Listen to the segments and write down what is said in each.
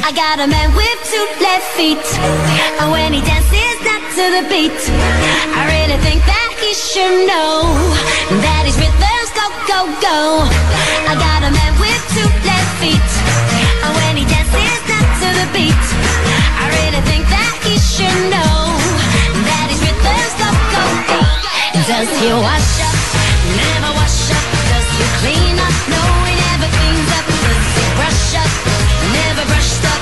I got a man with two left feet, and when he dances not to the beat, I really think that he should know that his rhythms go, go, go. I got a man with two left feet, and when he dances not to the beat, I really think that he should know that his rhythms go, go, go. Does he wash up? Never wash up. Does he clean up? No, he never cleans up. Does he brush up? Never brushed up.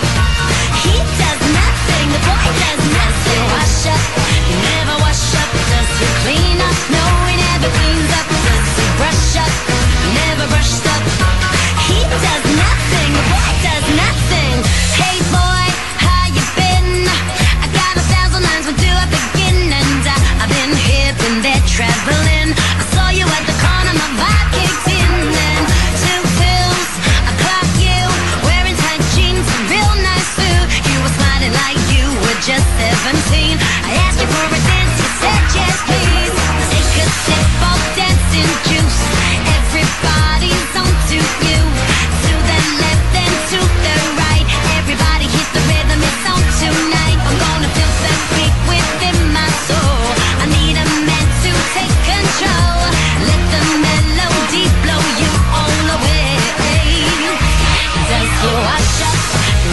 He does nothing, the boy does nothing. Does he wash up? He never wash up. Does he clean up? No, he never cleans up. Does he brush up? Never brushed up. He does nothing, the boy does nothing. Hey boy, how you been? I got 1,000 lines, where do I begin? And I've been here, been there, traveling. I saw you at the corner, my vibe kicked in. And 2 pills, I clocked you, wearing tight jeans, a real nice suit. You were smiling like you were just 17. I asked you for a dance, you said yes please. Take a sip of dancing juice. Everybody's on to you. To the left and to the right, everybody hit the rhythm, it's on tonight. I'm gonna feel that beat within my soul. I need a man to take control. Let the melody blow you all away. Does he wash up?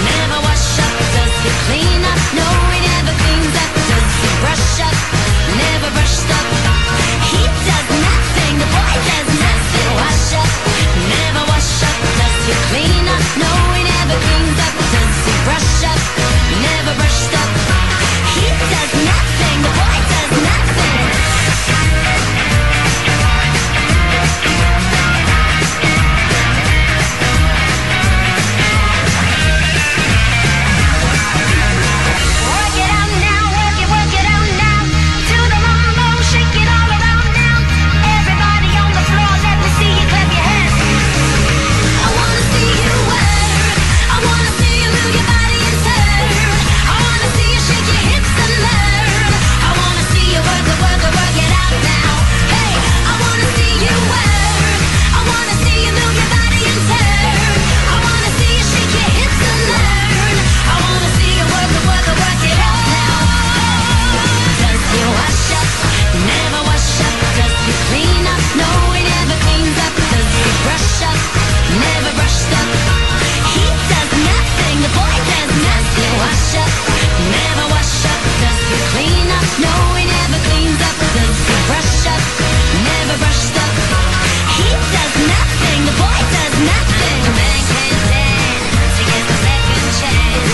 Never wash up. Does he clean up? No, he never cleans up. Does he brush up? Never brushed up. He does nothing, the boy does nothing. Does he wash up? Never wash up. Does he clean up? No, he never cleans up. Does he brush up? Never brushed up. He does nothing, the boy does nothing. Work it out now, work it out now. To the mambo, shake it all around now. Everybody on the floor, let me see you clap your hands. I wanna see you work. I wanna see you move your body and turn. I wanna see you shake your hips and learn. I wanna see you work it out now. Hey, I wanna see you work. I wanna see you move your body and turn. I wanna see you shake your hips and learn. I wanna see you work it out now. Does he wash up? Never wash up. Does he clean up? No, he never cleans up. Does he brush up? Never brushed up. He does nothing, the boy does nothing. Does he wash up? Never wash up. Does he clean up? No, he never cleans up. Does he brush up? Never brushed up. He does nothing, the boy does nothing. The man can't dance, he gets a second chance.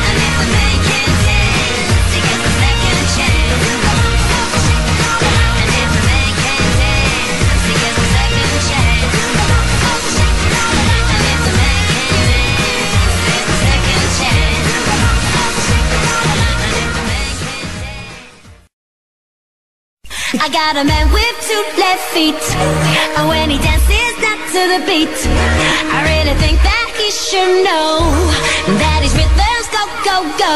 And if the man can't dance, he gets a second chance. And if the man can't dance, he gets a second chance. And if the man can't dance, he gets a second chance. And if the man can't dance. I got a man with 2 left feet, and when he dances not to the beat, I really think that he should know that his rhythms go, go, go.